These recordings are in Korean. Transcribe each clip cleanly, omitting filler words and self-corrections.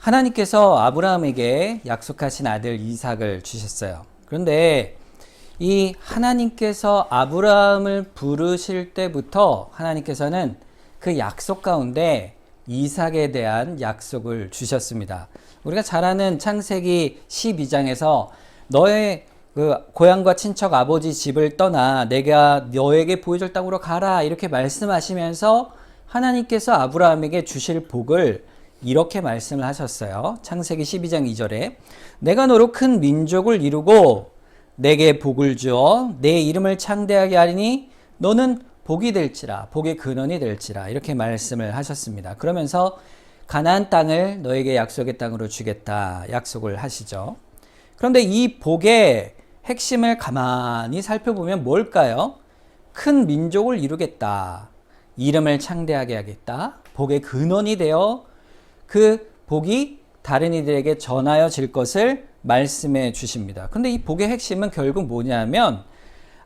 하나님께서 아브라함에게 약속하신 아들 이삭을 주셨어요. 그런데 이 하나님께서 아브라함을 부르실 때부터 하나님께서는 그 약속 가운데 이삭에 대한 약속을 주셨습니다. 우리가 잘 아는 창세기 12장에서 너의 그 고향과 친척 아버지 집을 떠나 내가 너에게 보여줄 땅으로 가라 이렇게 말씀하시면서 하나님께서 아브라함에게 주실 복을 이렇게 말씀을 하셨어요. 창세기 12장 2절에 내가 너로 큰 민족을 이루고 내게 복을 주어 내 이름을 창대하게 하리니 너는 복이 될지라 복의 근원이 될지라 이렇게 말씀을 하셨습니다. 그러면서 가나안 땅을 너에게 약속의 땅으로 주겠다 약속을 하시죠. 그런데 이 복의 핵심을 가만히 살펴보면 뭘까요? 큰 민족을 이루겠다. 이름을 창대하게 하겠다. 복의 근원이 되어 그 복이 다른 이들에게 전하여질 것을 말씀해 주십니다. 그런데 이 복의 핵심은 결국 뭐냐면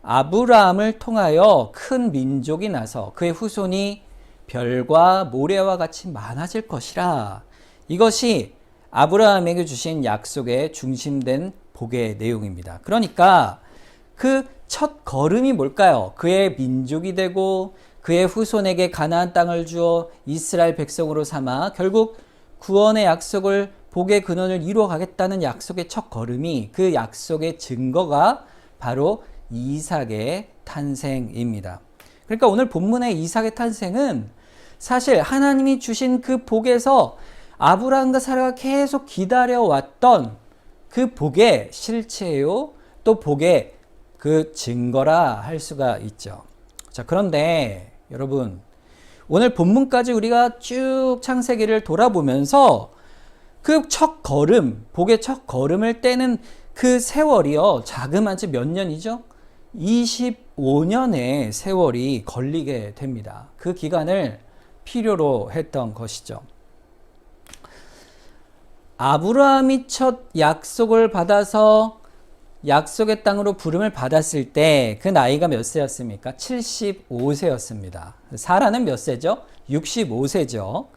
아브라함을 통하여 큰 민족이 나서 그의 후손이 별과 모래와 같이 많아질 것이라. 이것이 아브라함에게 주신 약속의 중심된 복의 내용입니다. 그러니까 그 첫 걸음이 뭘까요? 그의 민족이 되고 그의 후손에게 가나안 땅을 주어 이스라엘 백성으로 삼아 결국 구원의 약속을 복의 근원을 이루어 가겠다는 약속의 첫 걸음이 그 약속의 증거가 바로 이삭의 탄생입니다. 그러니까 오늘 본문의 이삭의 탄생은 사실 하나님이 주신 그 복에서 아브라함과 사라가 계속 기다려왔던 그 복의 실체요, 또 복의 그 증거라 할 수가 있죠. 자, 그런데 여러분, 오늘 본문까지 우리가 쭉 창세기를 돌아보면서 그 첫 걸음, 복의 첫 걸음을 떼는 그 세월이요, 자그마치 몇 년이죠? 25년의 세월이 걸리게 됩니다. 그 기간을 필요로 했던 것이죠. 아브라함이 첫 약속을 받아서 약속의 땅으로 부름을 받았을 때 그 나이가 몇 세였습니까? 75세였습니다. 사라는 몇 세죠? 65세죠.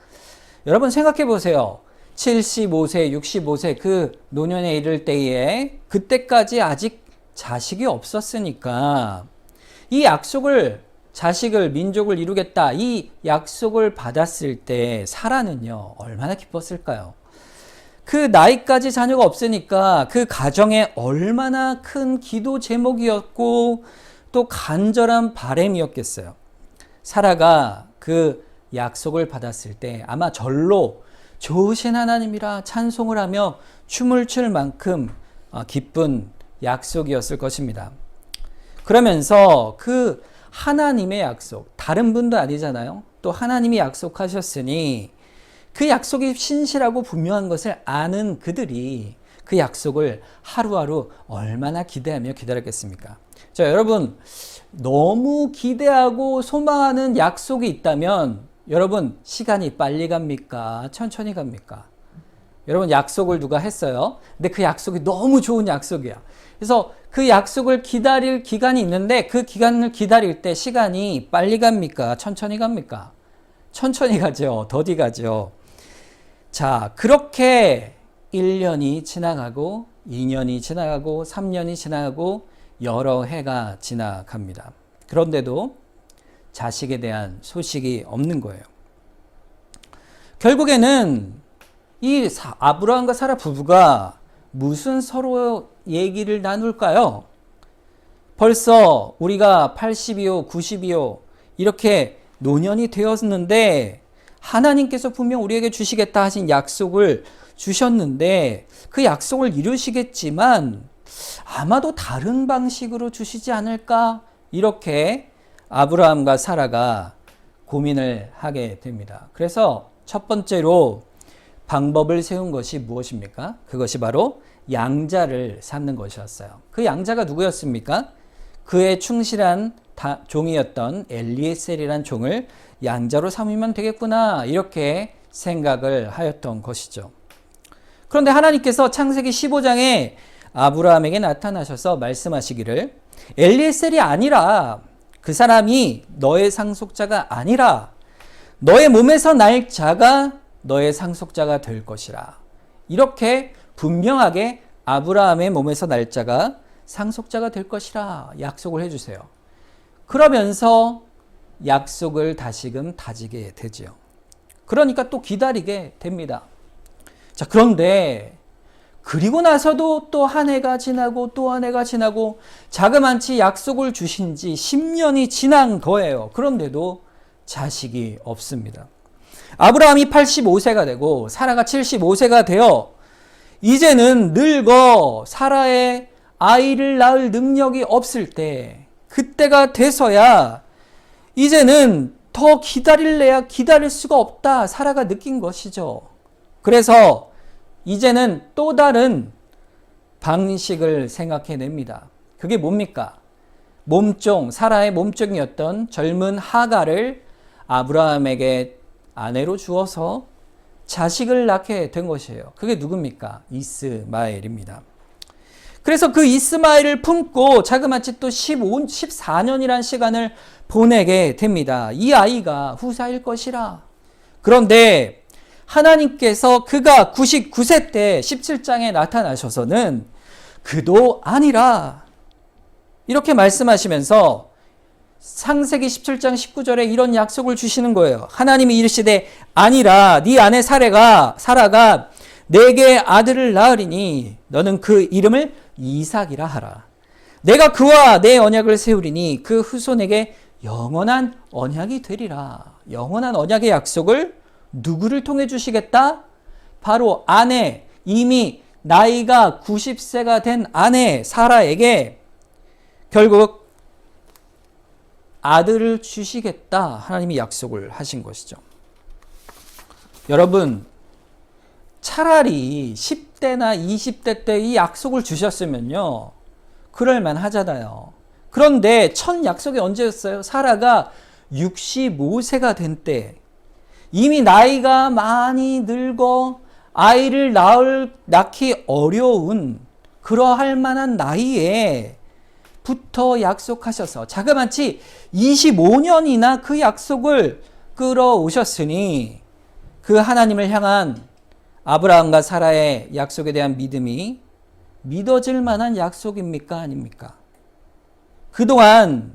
여러분 생각해 보세요. 75세, 65세 그 노년에 이를 때에 그때까지 아직 자식이 없었으니까 이 약속을 자식을 민족을 이루겠다 이 약속을 받았을 때 사라는요 얼마나 기뻤을까요? 그 나이까지 자녀가 없으니까 그 가정에 얼마나 큰 기도 제목이었고 또 간절한 바람이었겠어요. 사라가 그 약속을 받았을 때 아마 절로 좋으신 하나님이라 찬송을 하며 춤을 출 만큼 기쁜 약속이었을 것입니다. 그러면서 그 하나님의 약속, 다른 분도 아니잖아요. 또 하나님이 약속하셨으니 그 약속이 신실하고 분명한 것을 아는 그들이 그 약속을 하루하루 얼마나 기대하며 기다렸겠습니까? 자, 여러분 너무 기대하고 소망하는 약속이 있다면 여러분 시간이 빨리 갑니까? 천천히 갑니까? 여러분 약속을 누가 했어요? 근데 그 약속이 너무 좋은 약속이야. 그래서 그 약속을 기다릴 기간이 있는데 그 기간을 기다릴 때 시간이 빨리 갑니까? 천천히 갑니까? 천천히 가죠. 더디 가죠. 자, 그렇게 1년이 지나가고 2년이 지나가고 3년이 지나가고 여러 해가 지나갑니다. 그런데도 자식에 대한 소식이 없는 거예요. 결국에는 이 아브라함과 사라 부부가 무슨 서로 얘기를 나눌까요? 벌써 우리가 80이요, 90이요 이렇게 노년이 되었는데 하나님께서 분명 우리에게 주시겠다 하신 약속을 주셨는데 그 약속을 이루시겠지만 아마도 다른 방식으로 주시지 않을까? 이렇게 아브라함과 사라가 고민을 하게 됩니다. 그래서 첫 번째로 방법을 세운 것이 무엇입니까? 그것이 바로 양자를 삼는 것이었어요. 그 양자가 누구였습니까? 그의 충실한 종이었던 엘리에셀이란 종을 양자로 삼으면 되겠구나 이렇게 생각을 하였던 것이죠. 그런데 하나님께서 창세기 15장에 아브라함에게 나타나셔서 말씀하시기를 엘리에셀이 아니라 그 사람이 너의 상속자가 아니라 너의 몸에서 날 자가 너의 상속자가 될 것이라. 이렇게 분명하게 아브라함의 몸에서 날짜가 상속자가 될 것이라 약속을 해주세요. 그러면서 약속을 다시금 다지게 되지요. 그러니까 또 기다리게 됩니다. 자, 그런데 그리고 나서도 또 한 해가 지나고 또 한 해가 지나고 자그만치 약속을 주신 지 10년이 지난 거예요. 그런데도 자식이 없습니다. 아브라함이 85세가 되고 사라가 75세가 되어 이제는 늙어 사라의 아이를 낳을 능력이 없을 때, 그때가 돼서야 이제는 더 기다릴래야 기다릴 수가 없다 사라가 느낀 것이죠. 그래서 이제는 또 다른 방식을 생각해냅니다. 그게 뭡니까? 사라의 몸종이었던 젊은 하갈을 아브라함에게 아내로 주어서 자식을 낳게 된 것이에요. 그게 누굽니까? 이스마엘입니다. 그래서 그 이스마엘을 품고 자그마치 또 14년이라는 시간을 보내게 됩니다. 이 아이가 후사일 것이라. 그런데 하나님께서 그가 99세 때 17장에 나타나셔서는 그도 아니라 이렇게 말씀하시면서 창세기 17장 19절에 이런 약속을 주시는 거예요. 하나님이 이르시되 아니라 네 아내 사라가 내게 아들을 낳으리니 너는 그 이름을 이삭이라 하라. 내가 그와 내 언약을 세우리니 그 후손에게 영원한 언약이 되리라. 영원한 언약의 약속을 누구를 통해 주시겠다? 바로 아내, 이미 나이가 90세가 된 아내 사라에게 결국 아들을 주시겠다 하나님이 약속을 하신 것이죠. 여러분, 차라리 10대나 20대 때 이 약속을 주셨으면요, 그럴만 하잖아요. 그런데 첫 약속이 언제였어요? 사라가 65세가 된 때, 이미 나이가 많이 늙어 아이를 낳기 어려운 그러할 만한 나이에 부터 약속하셔서 자그마치 25년이나 그 약속을 끌어오셨으니 그 하나님을 향한 아브라함과 사라의 약속에 대한 믿음이 믿어질 만한 약속입니까? 아닙니까? 그동안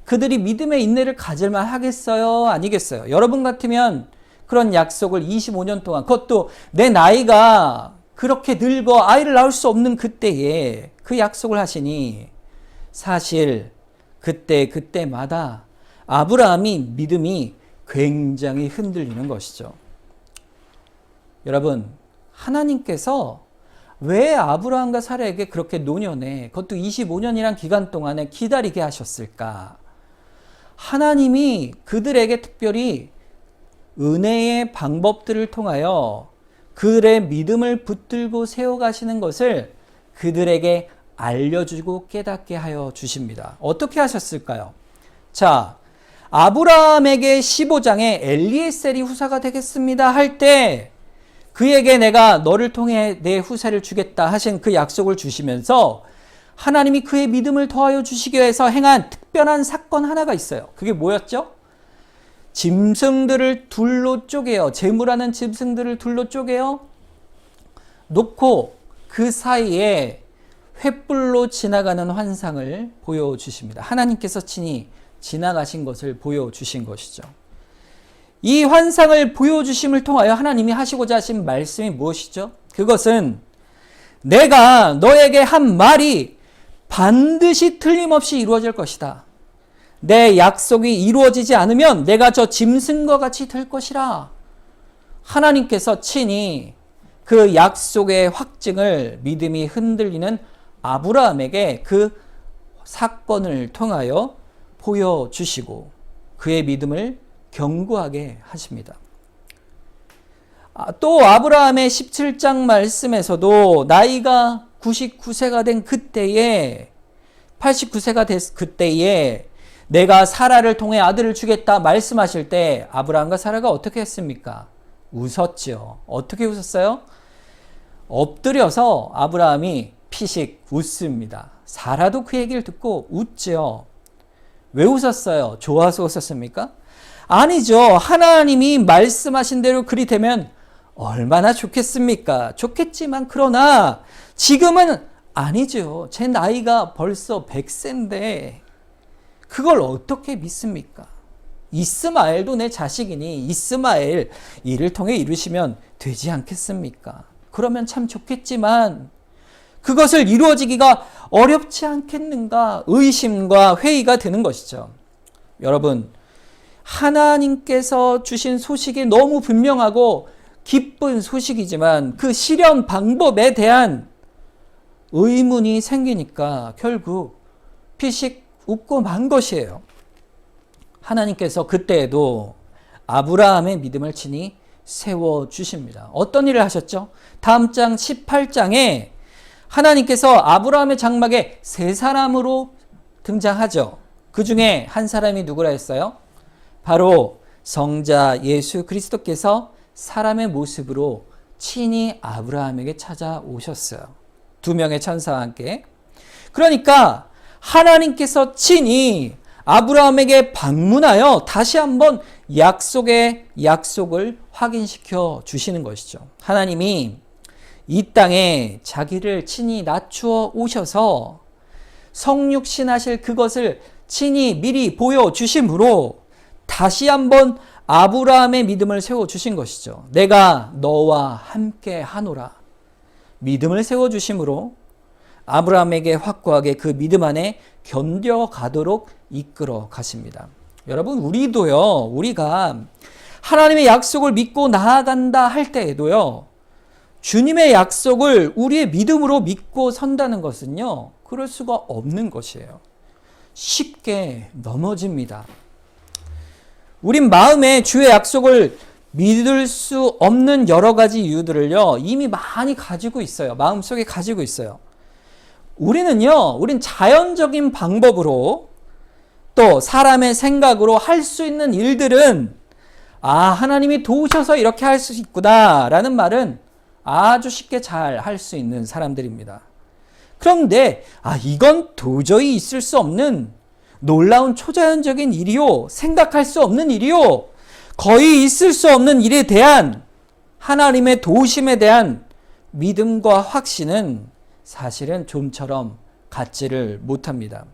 그들이 믿음의 인내를 가질만 하겠어요? 아니겠어요? 여러분 같으면 그런 약속을 25년 동안, 그것도 내 나이가 그렇게 늙어 아이를 낳을 수 없는 그때에 그 약속을 하시니 사실 그때마다 아브라함이 믿음이 굉장히 흔들리는 것이죠. 여러분, 하나님께서 왜 아브라함과 사라에게 그렇게 노년에, 그것도 25년이란 기간 동안에 기다리게 하셨을까? 하나님이 그들에게 특별히 은혜의 방법들을 통하여 그들의 믿음을 붙들고 세워가시는 것을 그들에게 알려주고 깨닫게 하여 주십니다. 어떻게 하셨을까요? 자, 아브라함에게 15장에 엘리에셀이 후사가 되겠습니다 할 때 그에게 내가 너를 통해 내 후사를 주겠다 하신 그 약속을 주시면서 하나님이 그의 믿음을 더하여 주시기 위해서 행한 특별한 사건 하나가 있어요. 그게 뭐였죠? 짐승들을 둘로 쪼개요. 제물하는 짐승들을 둘로 쪼개요. 놓고 그 사이에 횃불로 지나가는 환상을 보여주십니다. 하나님께서 친히 지나가신 것을 보여주신 것이죠. 이 환상을 보여주심을 통하여 하나님이 하시고자 하신 말씀이 무엇이죠? 그것은 내가 너에게 한 말이 반드시 틀림없이 이루어질 것이다. 내 약속이 이루어지지 않으면 내가 저 짐승과 같이 될 것이라. 하나님께서 친히 그 약속의 확증을 믿음이 흔들리는 아브라함에게 그 사건을 통하여 보여주시고 그의 믿음을 견고하게 하십니다. 또 아브라함의 17장 말씀에서도 나이가 99세가 된 그때에 89세가 됐 그때에 내가 사라를 통해 아들을 주겠다 말씀하실 때 아브라함과 사라가 어떻게 했습니까? 웃었죠. 어떻게 웃었어요? 엎드려서 아브라함이 피식 웃습니다. 사라도 그 얘기를 듣고 웃죠. 왜 웃었어요? 좋아서 웃었습니까? 아니죠. 하나님이 말씀하신 대로 그리 되면 얼마나 좋겠습니까? 좋겠지만 그러나 지금은 아니죠. 제 나이가 벌써 100세인데 그걸 어떻게 믿습니까? 이스마엘도 내 자식이니 이스마엘 이를 통해 이루시면 되지 않겠습니까? 그러면 참 좋겠지만 그것을 이루어지기가 어렵지 않겠는가? 의심과 회의가 드는 것이죠. 여러분, 하나님께서 주신 소식이 너무 분명하고 기쁜 소식이지만 그 실현 방법에 대한 의문이 생기니까 결국 피식 웃고 만 것이에요. 하나님께서 그때에도 아브라함의 믿음을 친히 세워주십니다. 어떤 일을 하셨죠? 다음 장 18장에 하나님께서 아브라함의 장막에 세 사람으로 등장하죠. 그 중에 한 사람이 누구라 했어요? 바로 성자 예수 그리스도께서 사람의 모습으로 친히 아브라함에게 찾아오셨어요. 두 명의 천사와 함께. 그러니까 하나님께서 친히 아브라함에게 방문하여 다시 한번 약속을 확인시켜 주시는 것이죠. 하나님이 이 땅에 자기를 친히 낮추어 오셔서 성육신하실 그것을 친히 미리 보여주심으로 다시 한번 아브라함의 믿음을 세워주신 것이죠. 내가 너와 함께 하노라. 믿음을 세워주심으로 아브라함에게 확고하게 그 믿음 안에 견뎌가도록 이끌어 가십니다. 여러분, 우리가 하나님의 약속을 믿고 나아간다 할 때에도요, 주님의 약속을 우리의 믿음으로 믿고 선다는 것은요, 그럴 수가 없는 것이에요. 쉽게 넘어집니다. 우린 마음에 주의 약속을 믿을 수 없는 여러 가지 이유들을요, 이미 많이 가지고 있어요. 마음속에 가지고 있어요. 우린 자연적인 방법으로 또 사람의 생각으로 할 수 있는 일들은 하나님이 도우셔서 이렇게 할 수 있구나 라는 말은 아주 쉽게 잘 할 수 있는 사람들입니다. 그런데 이건 도저히 있을 수 없는 놀라운 초자연적인 일이요, 생각할 수 없는 일이요, 거의 있을 수 없는 일에 대한 하나님의 도우심에 대한 믿음과 확신은 사실은 좀처럼 갖지를 못합니다.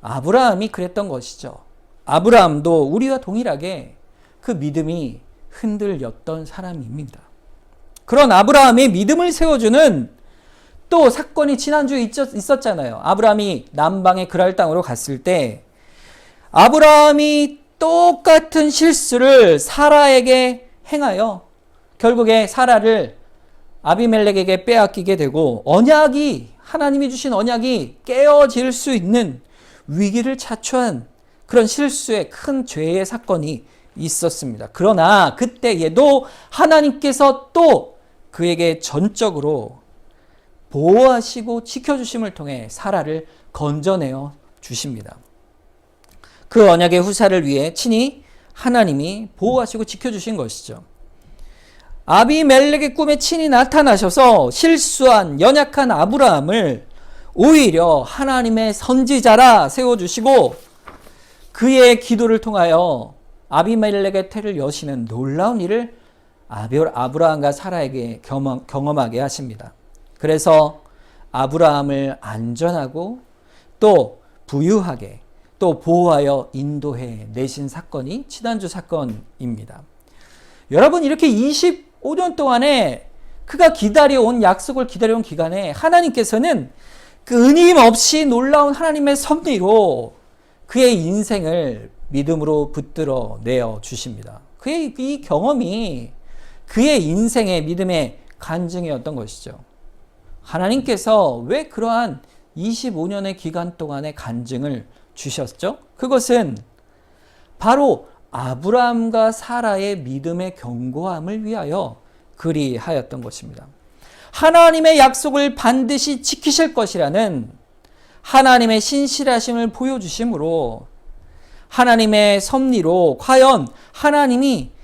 아브라함이 그랬던 것이죠. 아브라함도 우리와 동일하게 그 믿음이 흔들렸던 사람입니다. 그런 아브라함의 믿음을 세워주는 또 사건이 지난주에 있었잖아요. 아브라함이 남방의 그랄 땅으로 갔을 때 아브라함이 똑같은 실수를 사라에게 행하여 결국에 사라를 아비멜렉에게 빼앗기게 되고 하나님이 주신 언약이 깨어질 수 있는 위기를 자초한 그런 실수의 큰 죄의 사건이 있었습니다. 그러나 그때에도 하나님께서 또 그에게 전적으로 보호하시고 지켜주심을 통해 사라를 건져내어 주십니다. 그 언약의 후사를 위해 친히 하나님이 보호하시고 지켜주신 것이죠. 아비멜렉의 꿈에 친히 나타나셔서 실수한 연약한 아브라함을 오히려 하나님의 선지자라 세워주시고 그의 기도를 통하여 아비멜렉의 태를 여시는 놀라운 일을 아브라함과 사라에게 경험하게 하십니다. 그래서 아브라함을 안전하고 또 부유하게 또 보호하여 인도해 내신 사건이 지난주 사건입니다. 여러분, 이렇게 25년 동안에 그가 약속을 기다려온 기간에 하나님께서는 끊임없이 놀라운 하나님의 섭리로 그의 인생을 믿음으로 붙들어 내어 주십니다. 그의 이 경험이 그의 인생의 믿음의 간증이었던 것이죠. 하나님께서 왜 그러한 25년의 기간 동안의 간증을 주셨죠? 그것은 바로 아브라함과 사라의 믿음의 견고함을 위하여 그리하였던 것입니다. 하나님의 약속을 반드시 지키실 것이라는 하나님의 신실하심을 보여주심으로 하나님의 섭리로 과연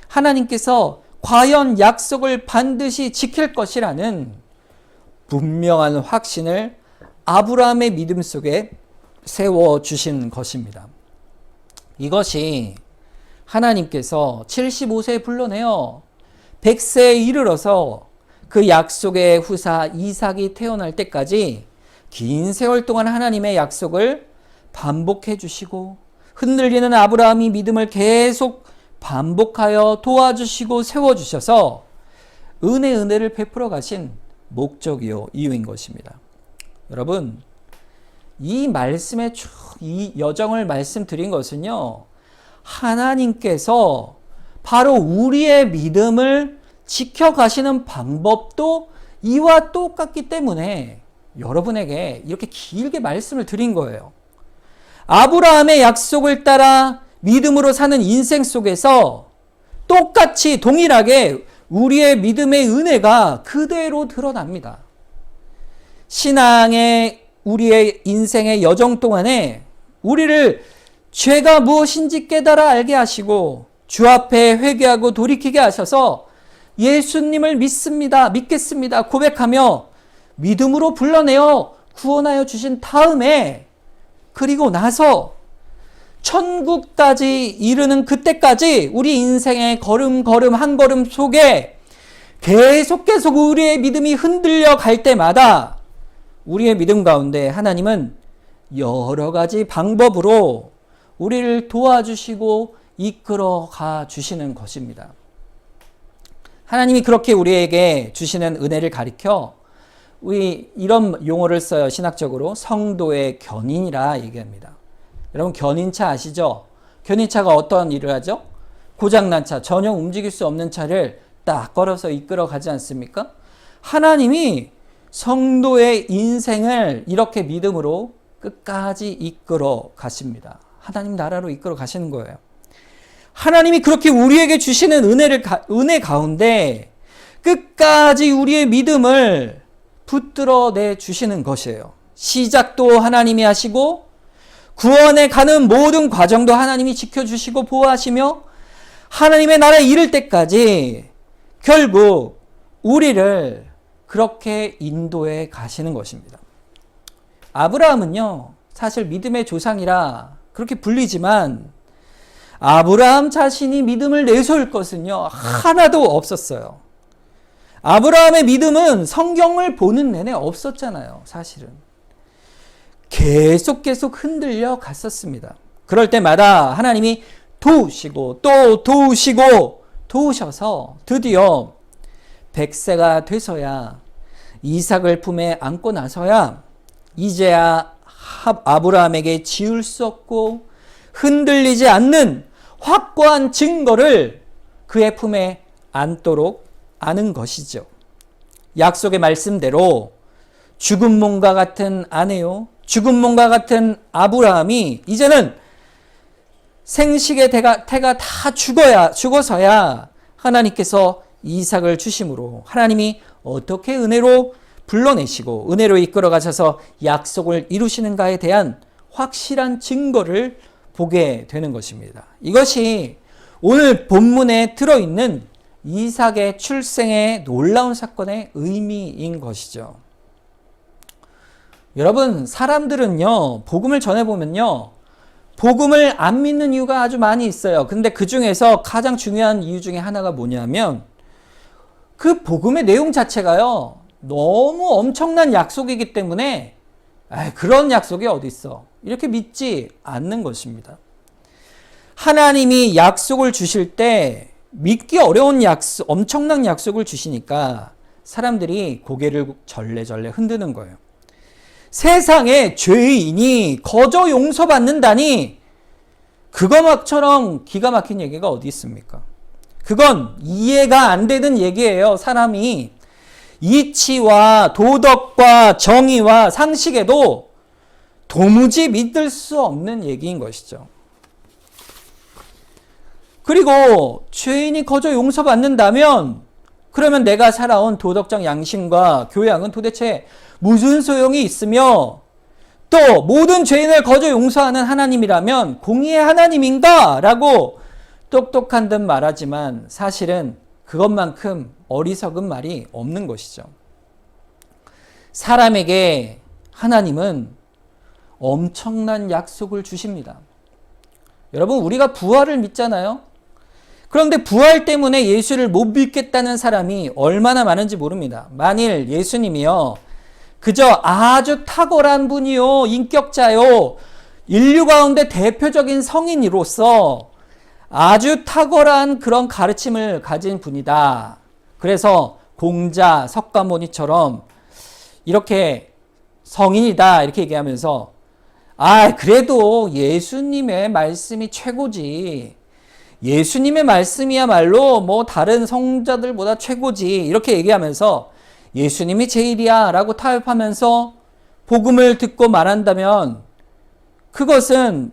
하나님께서 과연 약속을 반드시 지킬 것이라는 분명한 확신을 아브라함의 믿음 속에 세워주신 것입니다. 이것이 하나님께서 75세에 불러내어 100세에 이르러서 그 약속의 후사 이삭이 태어날 때까지 긴 세월 동안 하나님의 약속을 반복해 주시고 흔들리는 아브라함이 믿음을 계속 반복하여 도와주시고 세워주셔서 은혜를 베풀어 가신 목적이요 이유인 것입니다. 여러분, 이 말씀의 이 여정을 말씀드린 것은요, 하나님께서 바로 우리의 믿음을 지켜가시는 방법도 이와 똑같기 때문에 여러분에게 이렇게 길게 말씀을 드린 거예요. 아브라함의 약속을 따라 믿음으로 사는 인생 속에서 똑같이 동일하게 우리의 믿음의 은혜가 그대로 드러납니다. 신앙의 우리의 인생의 여정 동안에 우리를 죄가 무엇인지 깨달아 알게 하시고 주 앞에 회개하고 돌이키게 하셔서 예수님을 믿겠습니다 고백하며 믿음으로 불러내어 구원하여 주신 다음에, 그리고 나서 천국까지 이르는 그때까지 우리 인생의 걸음 한 걸음 속에 계속 우리의 믿음이 흔들려 갈 때마다 우리의 믿음 가운데 하나님은 여러 가지 방법으로 우리를 도와주시고 이끌어 가 주시는 것입니다. 하나님이 그렇게 우리에게 주시는 은혜를 가리켜 우리 이런 용어를 써요. 신학적으로 성도의 견인이라 얘기합니다. 여러분, 견인차 아시죠? 견인차가 어떤 일을 하죠? 고장난 차, 전혀 움직일 수 없는 차를 딱 걸어서 이끌어 가지 않습니까? 하나님이 성도의 인생을 이렇게 믿음으로 끝까지 이끌어 가십니다. 하나님 나라로 이끌어 가시는 거예요. 하나님이 그렇게 우리에게 주시는 은혜 가운데 끝까지 우리의 믿음을 붙들어 내 주시는 것이에요. 시작도 하나님이 하시고 구원에 가는 모든 과정도 하나님이 지켜주시고 보호하시며 하나님의 나라에 이를 때까지 결국 우리를 그렇게 인도해 가시는 것입니다. 아브라함은요, 사실 믿음의 조상이라 그렇게 불리지만 아브라함 자신이 믿음을 내세울 것은요, 하나도 없었어요. 아브라함의 믿음은 성경을 보는 내내 없었잖아요, 사실은. 계속 흔들려 갔었습니다. 그럴 때마다 하나님이 도우시고 또 도우셔서 드디어 100세가 돼서야, 이삭을 품에 안고 나서야 이제야 아브라함에게 지울 수 없고 흔들리지 않는 확고한 증거를 그의 품에 안도록 아는 것이죠. 약속의 말씀대로 죽은 몸과 같은 아내요, 죽은 몸과 같은 아브라함이 이제는 생식의 태가 다 죽어서야 하나님께서 이삭을 주심으로 하나님이 어떻게 은혜로 불러내시고 은혜로 이끌어 가셔서 약속을 이루시는가에 대한 확실한 증거를 보게 되는 것입니다. 이것이 오늘 본문에 들어있는 이삭의 출생의 놀라운 사건의 의미인 것이죠. 여러분, 사람들은요, 복음을 전해보면요, 복음을 안 믿는 이유가 아주 많이 있어요. 근데 그 중에서 가장 중요한 이유 중에 하나가 뭐냐면 그 복음의 내용 자체가요, 너무 엄청난 약속이기 때문에 그런 약속이 어디 있어, 이렇게 믿지 않는 것입니다. 하나님이 약속을 주실 때 믿기 어려운 약속, 엄청난 약속을 주시니까 사람들이 고개를 절레절레 흔드는 거예요. 세상에 죄인이 거저 용서받는다니, 그거처럼 기가 막힌 얘기가 어디 있습니까? 그건 이해가 안 되는 얘기예요. 사람이 이치와 도덕과 정의와 상식에도 도무지 믿을 수 없는 얘기인 것이죠. 그리고 죄인이 거저 용서받는다면 그러면 내가 살아온 도덕적 양심과 교양은 도대체 무슨 소용이 있으며, 또 모든 죄인을 거저 용서하는 하나님이라면 공의의 하나님인가? 라고 똑똑한 듯 말하지만 사실은 그것만큼 어리석은 말이 없는 것이죠. 사람에게 하나님은 엄청난 약속을 주십니다. 여러분, 우리가 부활을 믿잖아요. 그런데 부활 때문에 예수를 못 믿겠다는 사람이 얼마나 많은지 모릅니다. 만일 예수님이요, 그저 아주 탁월한 분이요, 인격자요, 인류 가운데 대표적인 성인으로서 아주 탁월한 그런 가르침을 가진 분이다. 그래서 공자, 석가모니처럼 이렇게 성인이다 이렇게 얘기하면서 그래도 예수님의 말씀이 최고지. 예수님의 말씀이야말로 뭐 다른 성자들보다 최고지. 이렇게 얘기하면서 예수님이 제일이야 라고 타협하면서 복음을 듣고 말한다면 그것은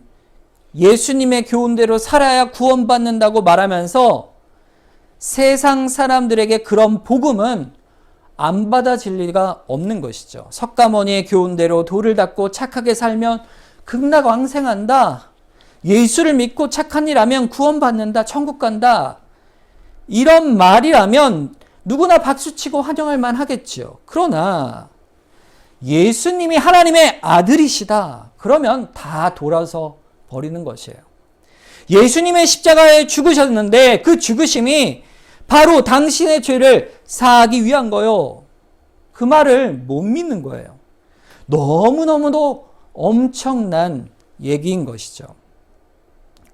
예수님의 교훈대로 살아야 구원받는다고 말하면서 세상 사람들에게 그런 복음은 안 받아질 리가 없는 것이죠. 석가모니의 교훈대로 돌을 닦고 착하게 살면 극락왕생한다. 예수를 믿고 착한 일 하면 구원받는다. 천국 간다. 이런 말이라면 누구나 박수치고 환영할 만하겠죠. 그러나 예수님이 하나님의 아들이시다. 그러면 다 돌아서 버리는 것이에요. 예수님의 십자가에 죽으셨는데 그 죽으심이 바로 당신의 죄를 사하기 위한 거요. 그 말을 못 믿는 거예요. 너무너무도 엄청난 얘기인 것이죠.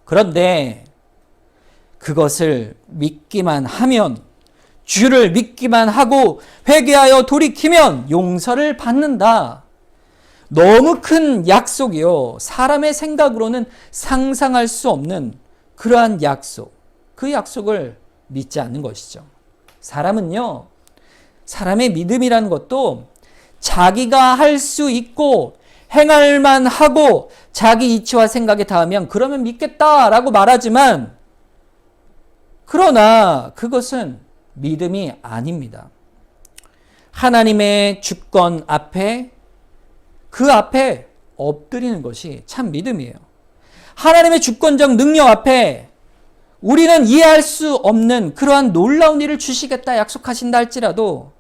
그런데 그것을 믿기만 하면, 주를 믿기만 하고 회개하여 돌이키면 용서를 받는다. 너무 큰 약속이요. 사람의 생각으로는 상상할 수 없는 그러한 약속. 그 약속을 믿지 않는 것이죠. 사람은요, 사람의 믿음이라는 것도 자기가 할 수 있고 행할 만하고 자기 이치와 생각에 닿으면 그러면 믿겠다라고 말하지만, 그러나 그것은 믿음이 아닙니다. 하나님의 주권 앞에, 그 앞에 엎드리는 것이 참 믿음이에요. 하나님의 주권적 능력 앞에 우리는 이해할 수 없는 그러한 놀라운 일을 주시겠다 약속하신다 할지라도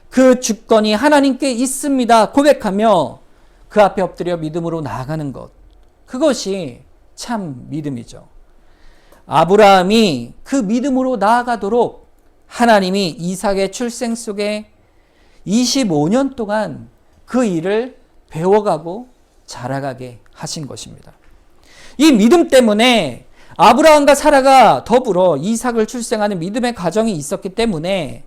그 주권이 하나님께 있습니다 고백하며 그 앞에 엎드려 믿음으로 나아가는 것, 그것이 참 믿음이죠. 아브라함이 그 믿음으로 나아가도록 하나님이 이삭의 출생 속에 25년 동안 그 일을 배워가고 자라가게 하신 것입니다. 이 믿음 때문에 아브라함과 사라가 더불어 이삭을 출생하는 믿음의 가정이 있었기 때문에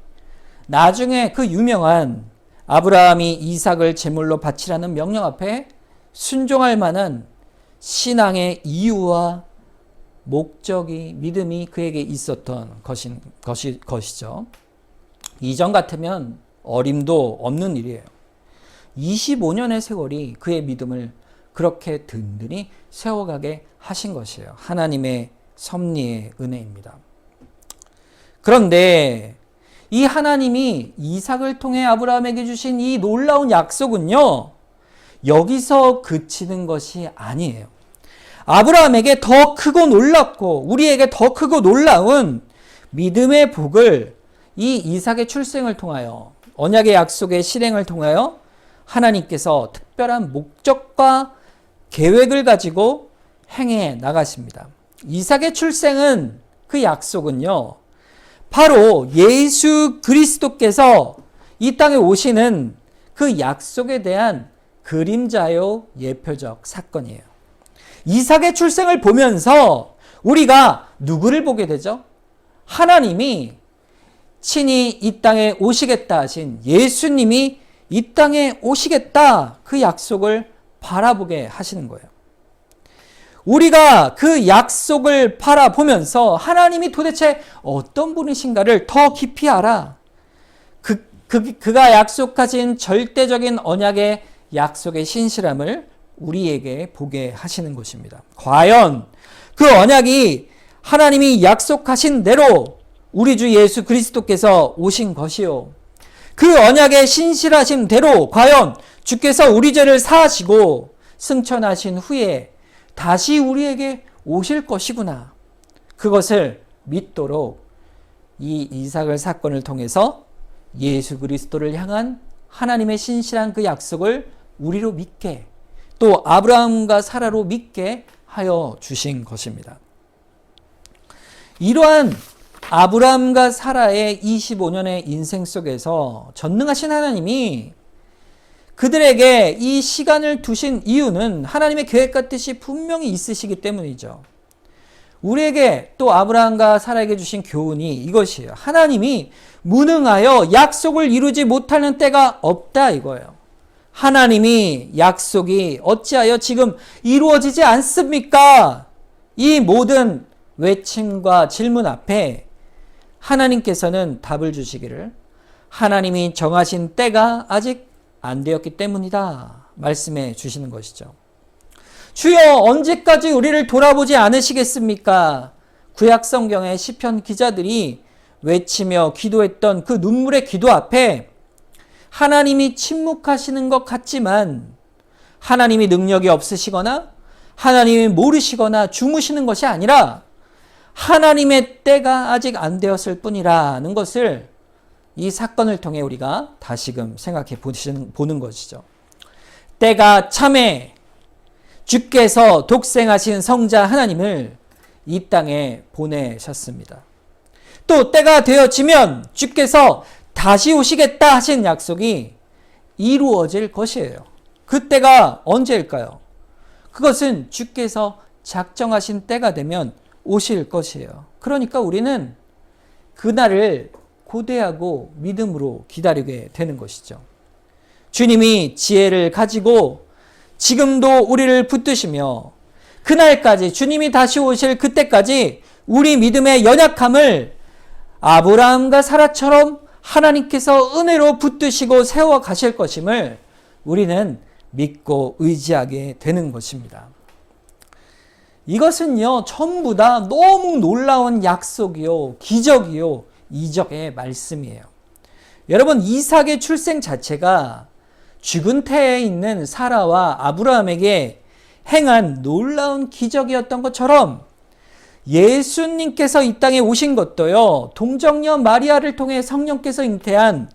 나중에 그 유명한 아브라함이 이삭을 제물로 바치라는 명령 앞에 순종할 만한 신앙의 이유와 목적이, 믿음이 그에게 있었던 것이죠. 이전 같으면 어림도 없는 일이에요. 25년의 세월이 그의 믿음을 그렇게 든든히 세워가게 하신 것이에요. 하나님의 섭리의 은혜입니다. 그런데 이 하나님이 이삭을 통해 아브라함에게 주신 이 놀라운 약속은요, 여기서 그치는 것이 아니에요. 아브라함에게 더 크고 놀랍고 우리에게 더 크고 놀라운 믿음의 복을 이 이삭의 출생을 통하여, 언약의 약속의 실행을 통하여 하나님께서 특별한 목적과 계획을 가지고 행해 나가십니다. 이삭의 출생은, 그 약속은요, 바로 예수 그리스도께서 이 땅에 오시는 그 약속에 대한 그림자요 예표적 사건이에요. 이삭의 출생을 보면서 우리가 누구를 보게 되죠? 하나님이 친히 이 땅에 오시겠다 하신 예수님이 이 땅에 오시겠다, 그 약속을 바라보게 하시는 거예요. 우리가 그 약속을 바라보면서 하나님이 도대체 어떤 분이신가를 더 깊이 알아, 그가 약속하신 절대적인 언약의 약속의 신실함을 우리에게 보게 하시는 것입니다. 과연 그 언약이 하나님이 약속하신 대로 우리 주 예수 그리스도께서 오신 것이요, 그 언약의 신실하신 대로 과연 주께서 우리 죄를 사하시고 승천하신 후에 다시 우리에게 오실 것이구나, 그것을 믿도록 이 이삭을 사건을 통해서 예수 그리스도를 향한 하나님의 신실한 그 약속을 우리로 믿게, 또 아브라함과 사라로 믿게 하여 주신 것입니다. 이러한 아브라함과 사라의 25년의 인생 속에서 전능하신 하나님이 그들에게 이 시간을 두신 이유는 하나님의 계획과 뜻이 분명히 있으시기 때문이죠. 우리에게 또 아브라함과 사라에게 주신 교훈이 이것이에요. 하나님이 무능하여 약속을 이루지 못하는 때가 없다 이거예요. 하나님이 약속이 어찌하여 지금 이루어지지 않습니까? 이 모든 외침과 질문 앞에 하나님께서는 답을 주시기를 하나님이 정하신 때가 아직 안 되었기 때문이다 말씀해 주시는 것이죠. 주여 언제까지 우리를 돌아보지 않으시겠습니까? 구약 성경의 시편 기자들이 외치며 기도했던 그 눈물의 기도 앞에 하나님이 침묵하시는 것 같지만 하나님이 능력이 없으시거나 하나님이 모르시거나 주무시는 것이 아니라 하나님의 때가 아직 안 되었을 뿐이라는 것을 이 사건을 통해 우리가 다시금 생각해 보는 것이죠. 때가 참에 주께서 독생하신 성자 하나님을 이 땅에 보내셨습니다. 또 때가 되어지면 주께서 다시 오시겠다 하신 약속이 이루어질 것이에요. 그때가 언제일까요? 그것은 주께서 작정하신 때가 되면 오실 것이에요. 그러니까 우리는 그날을 고대하고 믿음으로 기다리게 되는 것이죠. 주님이 지혜를 가지고 지금도 우리를 붙드시며 그날까지 주님이 다시 오실 그때까지 우리 믿음의 연약함을 아브라함과 사라처럼 하나님께서 은혜로 붙드시고 세워 가실 것임을 우리는 믿고 의지하게 되는 것입니다. 이것은요, 전부 다 너무 놀라운 약속이요, 기적이요, 이적의 말씀이에요. 여러분, 이삭의 출생 자체가 죽은 태에 있는 사라와 아브라함에게 행한 놀라운 기적이었던 것처럼 예수님께서 이 땅에 오신 것도요, 동정녀 마리아를 통해 성령께서 잉태한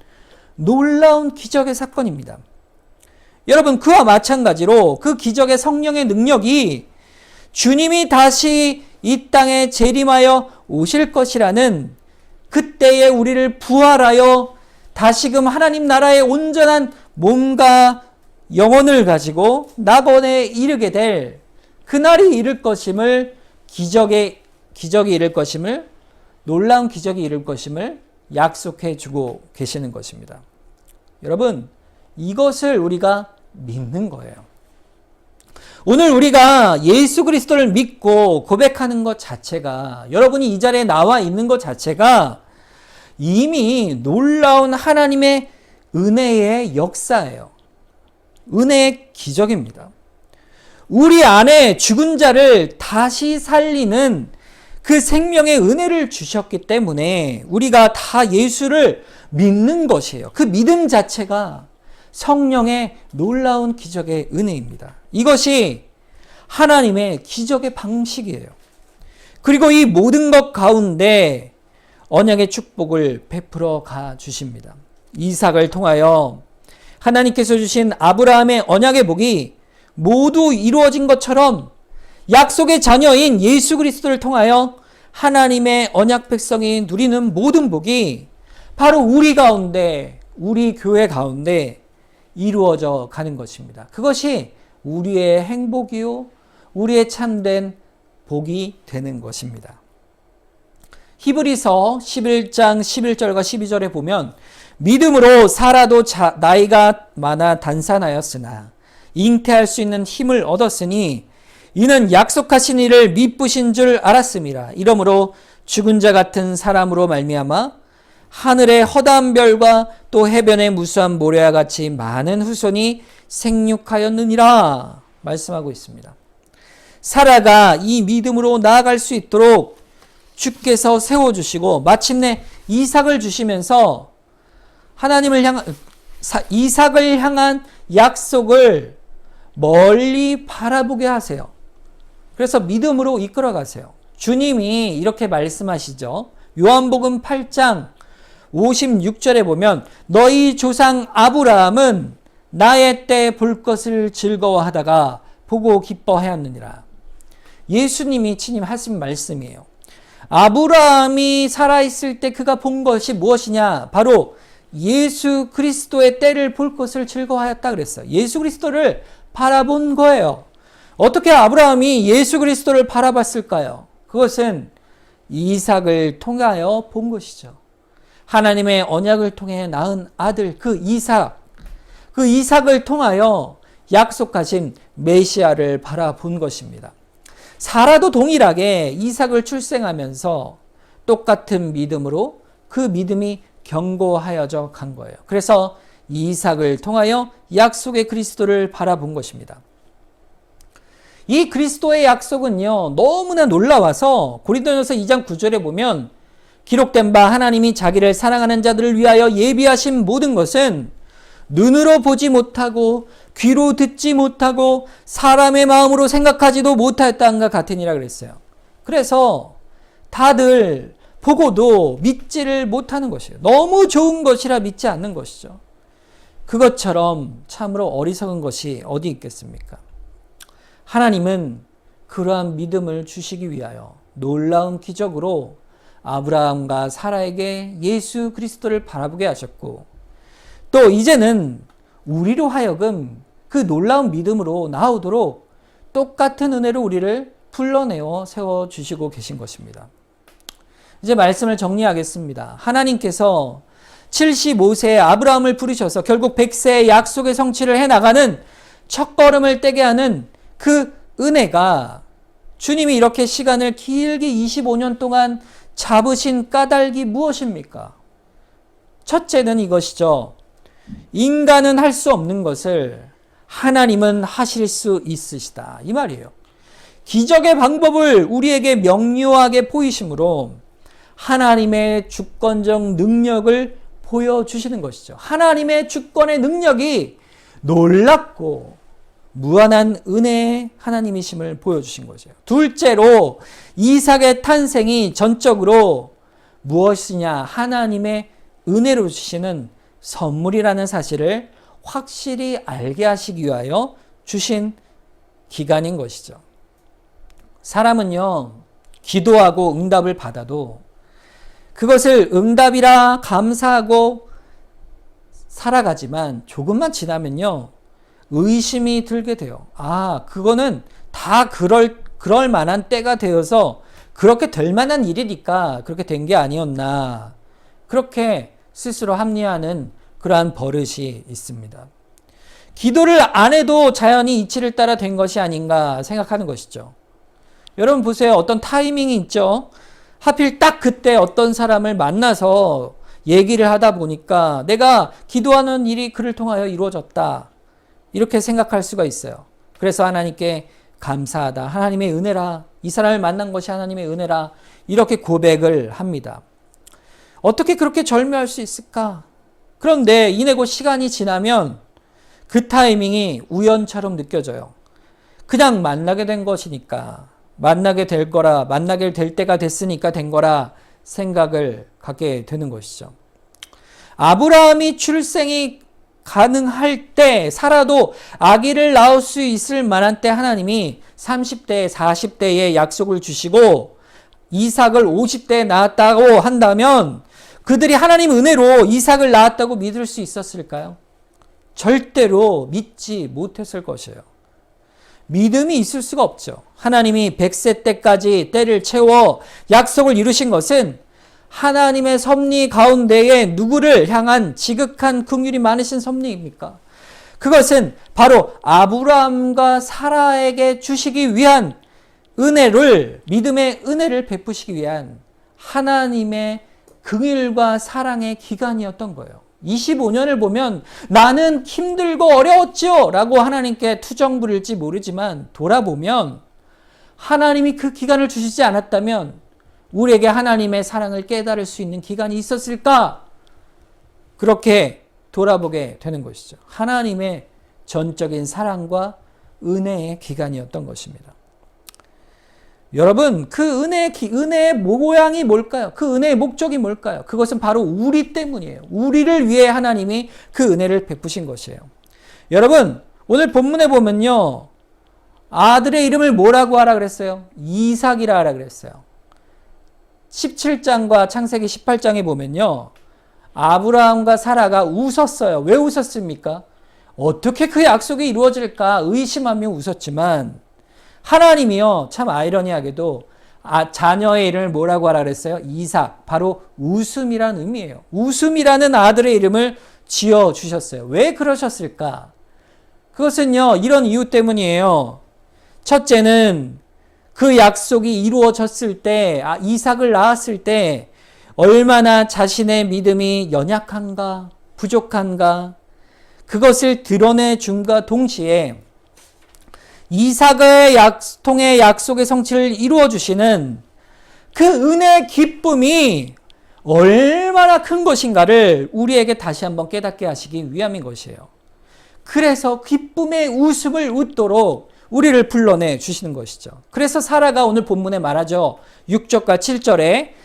놀라운 기적의 사건입니다. 여러분, 그와 마찬가지로 그 기적의 성령의 능력이 주님이 다시 이 땅에 재림하여 오실 것이라는 그때에 우리를 부활하여 다시금 하나님 나라의 온전한 몸과 영혼을 가지고 낙원에 이르게 될 그날이 이를 것임을 기적이 이를 것임을 놀라운 기적이 이를 것임을 약속해 주고 계시는 것입니다. 여러분, 이것을 우리가 믿는 거예요. 오늘 우리가 예수 그리스도를 믿고 고백하는 것 자체가, 여러분이 이 자리에 나와 있는 것 자체가 이미 놀라운 하나님의 은혜의 역사예요. 은혜의 기적입니다. 우리 안에 죽은 자를 다시 살리는 그 생명의 은혜를 주셨기 때문에 우리가 다 예수를 믿는 것이에요. 그 믿음 자체가 성령의 놀라운 기적의 은혜입니다. 이것이 하나님의 기적의 방식이에요. 그리고 이 모든 것 가운데 언약의 축복을 베풀어 가 주십니다. 이삭을 통하여 하나님께서 주신 아브라함의 언약의 복이 모두 이루어진 것처럼 약속의 자녀인 예수 그리스도를 통하여 하나님의 언약 백성이 누리는 모든 복이 바로 우리 가운데, 우리 교회 가운데 이루어져 가는 것입니다. 그것이 우리의 행복이요, 우리의 참된 복이 되는 것입니다. 히브리서 11장 11절과 12절에 보면 믿음으로 사라도 나이가 많아 단산하였으나 잉태할 수 있는 힘을 얻었으니 이는 약속하신 이를 미쁘신 줄 알았음이라. 이러므로 죽은 자 같은 사람으로 말미암아 하늘의 허다한 별과 또 해변의 무수한 모래와 같이 많은 후손이 생육하였느니라 말씀하고 있습니다. 사라가 이 믿음으로 나아갈 수 있도록 주께서 세워주시고 마침내 이삭을 주시면서 이삭을 향한 약속을 멀리 바라보게 하세요. 그래서 믿음으로 이끌어 가세요. 주님이 이렇게 말씀하시죠. 요한복음 8장 56절에 보면 너희 조상 아브라함은 나의 때 볼 것을 즐거워하다가 보고 기뻐하였느니라. 예수님이 친히 하신 말씀이에요. 아브라함이 살아있을 때 그가 본 것이 무엇이냐? 바로 예수 그리스도의 때를 볼 것을 즐거워하였다 그랬어요. 예수 그리스도를 바라본 거예요. 어떻게 아브라함이 예수 그리스도를 바라봤을까요? 그것은 이삭을 통하여 본 것이죠. 하나님의 언약을 통해 낳은 아들 그 이삭을 통하여 약속하신 메시아를 바라본 것입니다. 사라도 동일하게 이삭을 출생하면서 똑같은 믿음으로 그 믿음이 견고하여져 간 거예요. 그래서 이삭을 통하여 약속의 그리스도를 바라본 것입니다. 이 그리스도의 약속은요, 너무나 놀라워서 고린도전서 2장 9절에 보면 기록된 바 하나님이 자기를 사랑하는 자들을 위하여 예비하신 모든 것은 눈으로 보지 못하고 귀로 듣지 못하고 사람의 마음으로 생각하지도 못하였다는가 같으니라 그랬어요. 그래서 다들 보고도 믿지를 못하는 것이에요. 너무 좋은 것이라 믿지 않는 것이죠. 그것처럼 참으로 어리석은 것이 어디 있겠습니까? 하나님은 그러한 믿음을 주시기 위하여 놀라운 기적으로 아브라함과 사라에게 예수 그리스도를 바라보게 하셨고, 또 이제는 우리로 하여금 그 놀라운 믿음으로 나오도록 똑같은 은혜로 우리를 불러내어 세워주시고 계신 것입니다. 이제 말씀을 정리하겠습니다. 하나님께서 75세의 아브라함을 부르셔서 결국 100세의 약속의 성취를 해나가는 첫걸음을 떼게 하는 그 은혜가, 주님이 이렇게 시간을 길게 25년 동안 잡으신 까닭이 무엇입니까? 첫째는 이것이죠. 인간은 할 수 없는 것을 하나님은 하실 수 있으시다, 이 말이에요. 기적의 방법을 우리에게 명료하게 보이심으로 하나님의 주권적 능력을 보여주시는 것이죠. 하나님의 주권의 능력이 놀랍고 무한한 은혜의 하나님이심을 보여주신 거죠. 둘째로 이삭의 탄생이 전적으로 무엇이냐? 하나님의 은혜로 주시는 선물이라는 사실을 확실히 알게 하시기 위하여 주신 기간인 것이죠. 사람은요, 기도하고 응답을 받아도 그것을 응답이라 감사하고 살아가지만 조금만 지나면요, 의심이 들게 돼요. 아, 그거는 다 그럴 만한 때가 되어서 그렇게 될 만한 일이니까 그렇게 된 게 아니었나. 그렇게 스스로 합리화하는 그러한 버릇이 있습니다. 기도를 안 해도 자연히 이치를 따라 된 것이 아닌가 생각하는 것이죠. 여러분 보세요. 어떤 타이밍이 있죠. 하필 딱 그때 어떤 사람을 만나서 얘기를 하다 보니까 내가 기도하는 일이 그를 통하여 이루어졌다, 이렇게 생각할 수가 있어요. 그래서 하나님께 감사하다, 하나님의 은혜라, 이 사람을 만난 것이 하나님의 은혜라, 이렇게 고백을 합니다. 어떻게 그렇게 절묘할 수 있을까? 그런데 이내 곧 시간이 지나면 그 타이밍이 우연처럼 느껴져요. 그냥 만나게 된 것이니까, 만나게 될 거라, 만나게 될 때가 됐으니까 된 거라 생각을 갖게 되는 것이죠. 아브라함이 출생이 가능할 때, 살아도 아기를 낳을 수 있을 만한 때 하나님이 30대, 40대에 약속을 주시고 이삭을 50대에 낳았다고 한다면 그들이 하나님 은혜로 이삭을 낳았다고 믿을 수 있었을까요? 절대로 믿지 못했을 것이에요. 믿음이 있을 수가 없죠. 하나님이 100세 때까지 때를 채워 약속을 이루신 것은 하나님의 섭리 가운데에 누구를 향한 지극한 긍휼이 많으신 섭리입니까? 그것은 바로 아브라함과 사라에게 주시기 위한 은혜를, 믿음의 은혜를 베푸시기 위한 하나님의 긍휼과 사랑의 기간이었던 거예요. 25년을 보면 나는 힘들고 어려웠죠 라고 하나님께 투정 부릴지 모르지만, 돌아보면 하나님이 그 기간을 주시지 않았다면 우리에게 하나님의 사랑을 깨달을 수 있는 기간이 있었을까? 그렇게 돌아보게 되는 것이죠. 하나님의 전적인 사랑과 은혜의 기간이었던 것입니다. 여러분, 그 은혜의 모양이 뭘까요? 그 은혜의 목적이 뭘까요? 그것은 바로 우리 때문이에요. 우리를 위해 하나님이 그 은혜를 베푸신 것이에요. 여러분, 오늘 본문에 보면요, 아들의 이름을 뭐라고 하라 그랬어요? 이삭이라 하라 그랬어요. 17장과 창세기 18장에 보면요. 아브라함과 사라가 웃었어요. 왜 웃었습니까? 어떻게 그 약속이 이루어질까 의심하며 웃었지만 하나님이요. 참 아이러니하게도 자녀의 이름을 뭐라고 하라 그랬어요? 이삭. 바로 웃음이라는 의미예요. 웃음이라는 아들의 이름을 지어주셨어요. 왜 그러셨을까? 그것은요. 이런 이유 때문이에요. 첫째는 그 약속이 이루어졌을 때 이삭을 낳았을 때 얼마나 자신의 믿음이 연약한가 부족한가 그것을 드러내줌과 동시에 이삭의 통해 약속의 성취를 이루어주시는 그 은혜의 기쁨이 얼마나 큰 것인가를 우리에게 다시 한번 깨닫게 하시기 위함인 것이에요. 그래서 기쁨의 웃음을 웃도록 우리를 불러내 주시는 것이죠. 그래서 사라가 오늘 본문에 말하죠. 6절과 7절에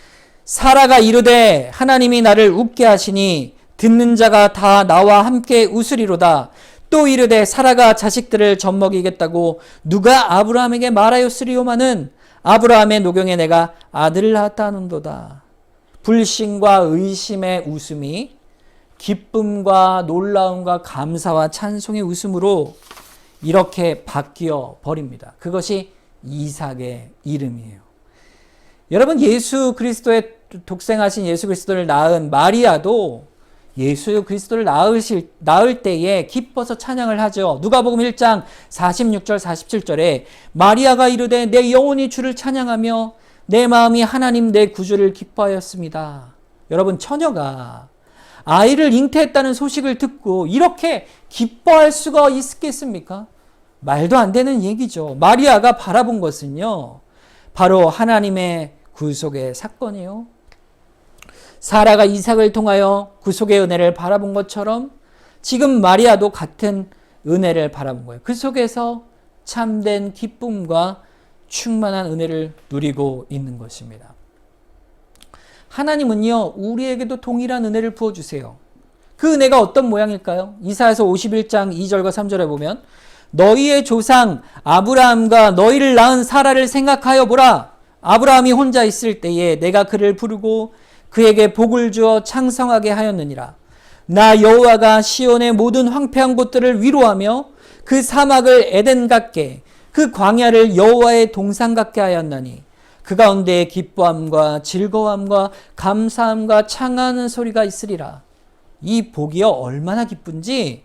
사라가 이르되 하나님이 나를 웃게 하시니 듣는 자가 다 나와 함께 웃으리로다. 또 이르되 사라가 자식들을 젖먹이겠다고 누가 아브라함에게 말하였으리오마는 아브라함의 노경에 내가 아들을 낳았다 하는도다. 불신과 의심의 웃음이 기쁨과 놀라움과 감사와 찬송의 웃음으로 이렇게 바뀌어 버립니다. 그것이 이삭의 이름이에요. 여러분 예수 그리스도의 독생하신 예수 그리스도를 낳은 마리아도 예수 그리스도를 낳을 때에 기뻐서 찬양을 하죠. 누가복음 1장 46절 47절에 마리아가 이르되 내 영혼이 주를 찬양하며 내 마음이 하나님 내 구주를 기뻐하였습니다. 여러분 처녀가 아이를 잉태했다는 소식을 듣고 이렇게 기뻐할 수가 있겠습니까? 말도 안 되는 얘기죠. 마리아가 바라본 것은요. 바로 하나님의 구속의 사건이요. 사라가 이삭을 통하여 구속의 은혜를 바라본 것처럼 지금 마리아도 같은 은혜를 바라본 거예요. 그 속에서 참된 기쁨과 충만한 은혜를 누리고 있는 것입니다. 하나님은요, 우리에게도 동일한 은혜를 부어주세요. 그 은혜가 어떤 모양일까요? 이사야서 51장 2절과 3절에 보면 너희의 조상 아브라함과 너희를 낳은 사라를 생각하여 보라. 아브라함이 혼자 있을 때에 내가 그를 부르고 그에게 복을 주어 창성하게 하였느니라. 나 여호와가 시온의 모든 황폐한 곳들을 위로하며 그 사막을 에덴 같게 그 광야를 여호와의 동산 같게 하였나니 그 가운데 기뻐함과 즐거움과 감사함과 창하는 소리가 있으리라. 이 복이요 얼마나 기쁜지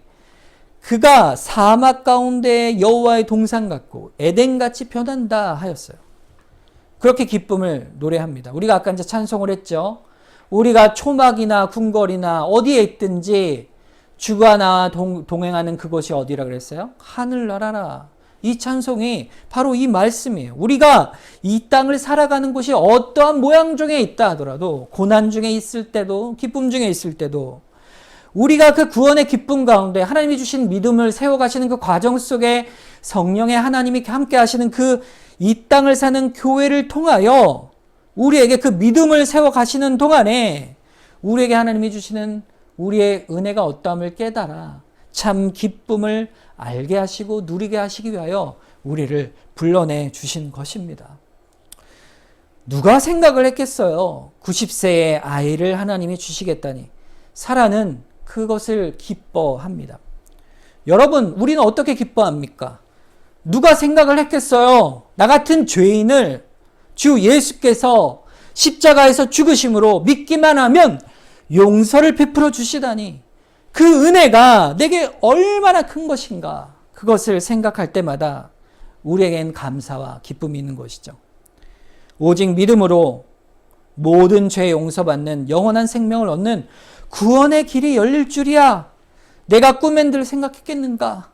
그가 사막 가운데 여호와의 동산 같고 에덴같이 변한다 하였어요. 그렇게 기쁨을 노래합니다. 우리가 아까 이제 찬송을 했죠. 우리가 초막이나 궁궐이나 어디에 있든지 주가 나와 동행하는 그곳이 어디라 그랬어요? 하늘나라라. 이 찬송이 바로 이 말씀이에요. 우리가 이 땅을 살아가는 곳이 어떠한 모양 중에 있다 하더라도 고난 중에 있을 때도 기쁨 중에 있을 때도 우리가 그 구원의 기쁨 가운데 하나님이 주신 믿음을 세워가시는 그 과정 속에 성령의 하나님이 함께 하시는 그 이 땅을 사는 교회를 통하여 우리에게 그 믿음을 세워가시는 동안에 우리에게 하나님이 주시는 우리의 은혜가 어떠함을 깨달아 참 기쁨을 알게 하시고 누리게 하시기 위하여 우리를 불러내 주신 것입니다. 누가 생각을 했겠어요? 90세의 아이를 하나님이 주시겠다니. 사라는 그것을 기뻐합니다. 여러분, 우리는 어떻게 기뻐합니까? 누가 생각을 했겠어요? 나 같은 죄인을 주 예수께서 십자가에서 죽으심으로 믿기만 하면 용서를 베풀어 주시다니. 그 은혜가 내게 얼마나 큰 것인가. 그것을 생각할 때마다 우리에겐 감사와 기쁨이 있는 것이죠. 오직 믿음으로 모든 죄 용서받는 영원한 생명을 얻는 구원의 길이 열릴 줄이야. 내가 꿈엔 들 생각했겠는가?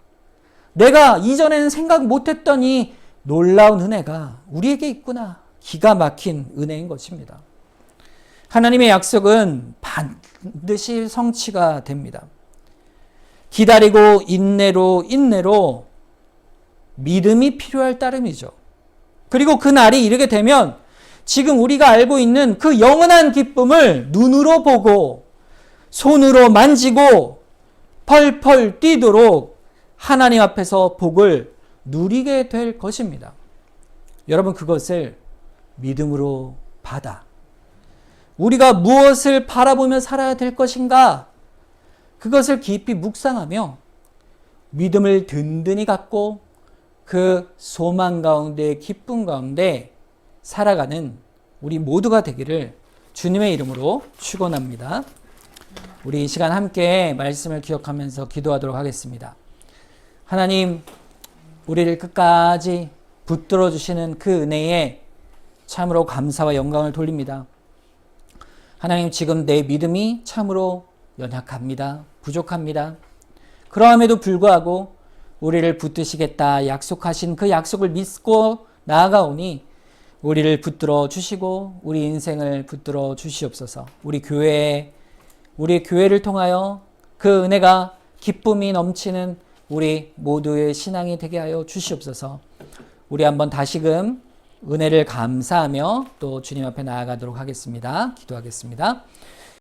내가 이전에는 생각 못했던 이 놀라운 은혜가 우리에게 있구나. 기가 막힌 은혜인 것입니다. 하나님의 약속은 반드시 성취가 됩니다. 기다리고 인내로 믿음이 필요할 따름이죠. 그리고 그 날이 이르게 되면 지금 우리가 알고 있는 그 영원한 기쁨을 눈으로 보고 손으로 만지고 펄펄 뛰도록 하나님 앞에서 복을 누리게 될 것입니다. 여러분 그것을 믿음으로 받아 우리가 무엇을 바라보며 살아야 될 것인가? 그것을 깊이 묵상하며 믿음을 든든히 갖고 그 소망 가운데 기쁨 가운데 살아가는 우리 모두가 되기를 주님의 이름으로 축원합니다. 우리 이 시간 함께 말씀을 기억하면서 기도하도록 하겠습니다. 하나님, 우리를 끝까지 붙들어 주시는 그 은혜에 참으로 감사와 영광을 돌립니다. 하나님, 지금 내 믿음이 참으로 연약합니다. 부족합니다. 그러함에도 불구하고 우리를 붙드시겠다 약속하신 그 약속을 믿고 나아가오니 우리를 붙들어 주시고 우리 인생을 붙들어 주시옵소서. 우리 교회를 통하여 그 은혜가 기쁨이 넘치는 우리 모두의 신앙이 되게 하여 주시옵소서. 우리 한번 다시금 은혜를 감사하며 또 주님 앞에 나아가도록 하겠습니다. 기도하겠습니다.